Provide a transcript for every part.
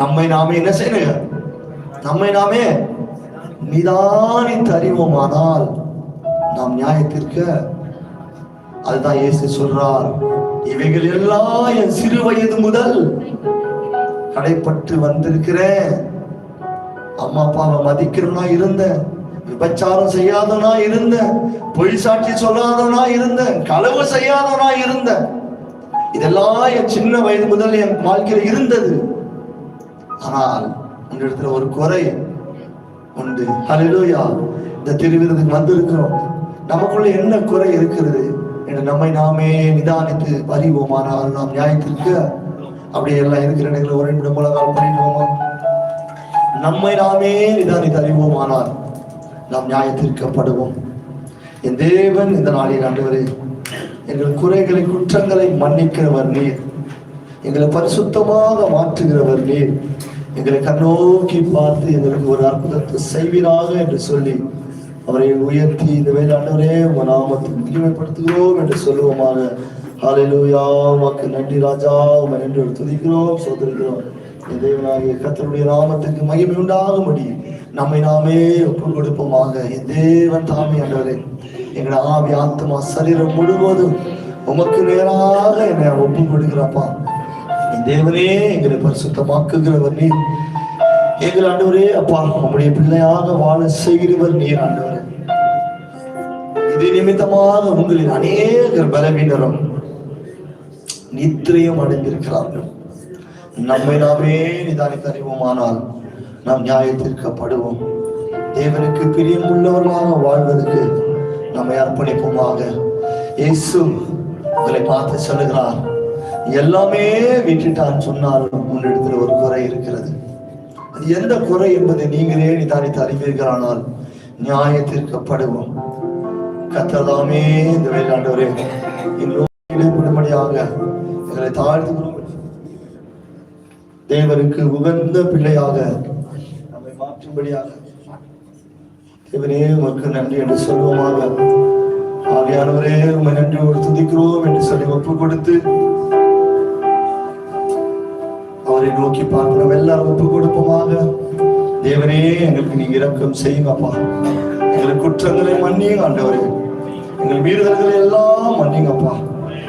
நம்மை நாமே என்ன செய்யணும்? நம்மை நாமே நிதானித்து அறிவோமானால் நாம் நியாயத்திற்கு. அதுதான் இயேசு சொல்றார், இவைகள் எல்லாம் என் சிறு வயது முதல் கடைப்பட்டு வந்திருக்கிறேன். அம்மா அப்பாவை மதிக்கிறவனா இருந்தேன், விபச்சாரம் செய்யாதவனா இருந்தேன், பொய் சாட்சி சொல்லாதவனா இருந்தேன், களவு செய்யாதவனா இருந்தேன். இதெல்லாம் என் சின்ன வயது முதல் என் வாழ்க்கையில் இருந்தது. ஆனால் உன்னிடத்துல ஒரு குறை உண்டு. ஹல்லேலூயா. இந்த திருவிருந்துக்கு வந்திருக்கிறோம், நமக்குள்ள என்ன குறை இருக்கிறது என்று நம்மை நாமே நிதானித்து அறிவோமானால் நாம் நியாயத்திற்கு. அப்படியே எல்லாம் இருக்கிற இடங்களை ஒரு நிமிடம் மூலமாக பண்ணிடுவோமா? நம்மை நாமே நிதானித்து அறிவோமானால் நாம் நியாயத்திற்கப்படுவோம். என் தேவன் இந்த நாளில் ஆண்டவரே, எங்கள் குறைகளை குற்றங்களை மன்னிக்கிறவர் நீர், எங்களை பரிசுத்தமாக மாற்றுகிறவர் நீர். எங்களை கண்ணோக்கி பார்த்து எங்களுக்கு ஒரு அற்புதத்தை செய்வீராக என்று சொல்லி அவரை உயர்த்தி இந்த வேலை ஆண்டவரே உங்க நாமத்தை மகிமைப்படுத்துகிறோம் என்று சொல்லுவோமாக. ஹல்லேலூயா. உமக்கு நன்றி ராஜா, உமை நன்றி துதிக்கிறோம், சோதரிக்கிறோம். என் தேவனாகிய கர்த்தருடைய நாமத்துக்கு மகிமை உண்டாகும்படி நம்மை நாமே ஒப்பு கொடுப்போமாக. என் தேவன் தாமே ஆண்டவரே, எங்களை ஆவி ஆத்மா சரீரம் முழுவதும் உமக்கு நேராக என்னை ஒப்பு கொடுக்கிறப்பா. என் தேவனே, எங்களை பரிசுத்தமாக்குகிறவர் நீர். எங்கள் ஆண்டவரே அப்பா, உம்முடைய பிள்ளையாக வாழ செய்கிறவர் நீர் ஆண்டவரே. இது நிமித்தமாக உங்களில் அநேகர் பலவீனரும் நித்திரையும் அடைந்திருக்கிறார்கள். நம்மை நாமே நிதானித்து அறிவோமானால் நாம் நியாயத்திற்கப்படுவோம். தேவனுக்கு பிரியம் உள்ளவர்களாக வாழ்வதற்கு நம்மை அர்ப்பணிப்போமாக. இயேசு உங்களை பார்த்து சொல்லுகிறார், எல்லாமே விட்டுட்டான் சொன்னாலும் உன்னிடத்துல ஒரு குறை இருக்கிறது. அது எந்த குறை என்பதை நீங்களே நிதானித்து அறிவீர்களானால் நியாயத்திற்கப்படுவோம். கர்த்தர்தாமே இந்த வேளாண்டவரே இடைப்படும்படியாக எங்களை தாழ்த்துகிறோம். தேவனுக்கு உகந்த பிள்ளையாக நம்மை மாற்றும்படியாக தேவனே உமக்கு நன்றி என்று சொல்வோமாக. ஆவியானவரே, உம்மை நன்றியோடு துதிக்கிறோம் என்று சொல்லி ஒப்பு கொடுத்து அவரை நோக்கி பார்த்து நம்ம எல்லாரும் ஒப்பு கொடுப்போமாக. தேவனே, எங்களுக்கு நீங்க இரக்கம் செய்யுங்கப்பா. எங்கள் குற்றங்களை மன்னிங்க ஆண்டவரே, எங்கள் மீறுதல்களை எல்லாம் மன்னிங்கப்பா.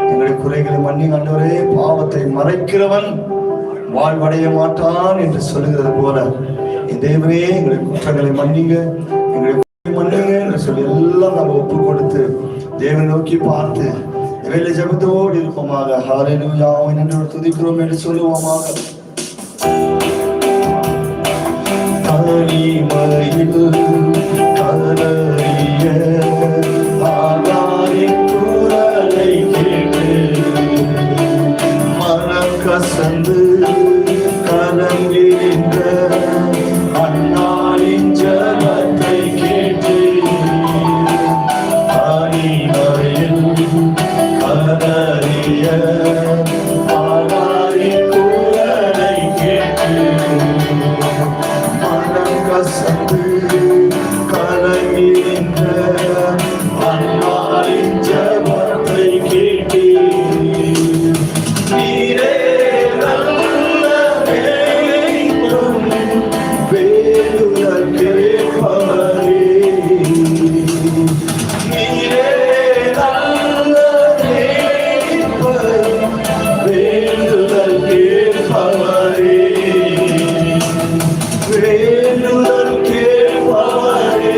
எங்களுடைய குறைகளை மன்னிங்க ஆண்டவரே. பாவத்தை மறைக்கிறவன் வாழ்வடைய மாட்டான் என்று சொல்லுகிறது போல என் தேவனே, எங்களுடைய குற்றங்களை மன்னிங்க, எங்களுடைய மன்னிங்க என்று சொல்லி எல்லாம் நம்ம ஒப்பு கொடுத்து தேவனை நோக்கி பார்த்து வேலை ஜெபத்தோடு இருப்போமாக. ஹல்லேலூயா. என்று துதிக்கிறோம் என்று சொல்லுவோமாக. தனிமையில் கதறிய ஆகாரின் குரலை கேட்டு மனம் கசந்து கலங்குகின்ற அன்னாளின் ஜெபத்தை கேட்டு தனிமையில் கதறிய ஆகாரின் குரலை கேட்டு மனம் கசந்து கலங்குகின்ற அன்னாளின் ஜெபத்தை கேட்டு நீரே நல்ல வேலைக்கும் வேண்டுதல் கேட்பவரே. நீரே நல்ல வேலைக்கும் வேண்டுதல் கேட்பவரே. வேண்டுதல் கேட்பவரே.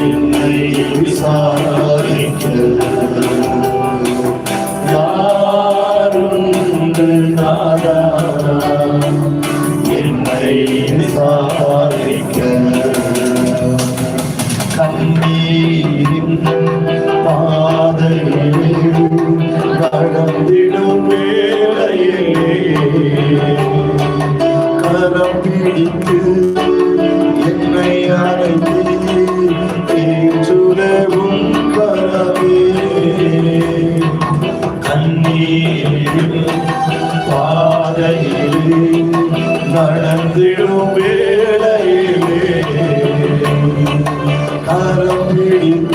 என்னை விசாரிக்க யாருண்டு நாதா, என்னை விசாரிக்க கண்ணீரின் பாதையிலே நடந்திடும் வேளையிலே கரம் பிடித்து என்னை அழைத்து ஏற்றுலவும் கரவே. கண்ணீர்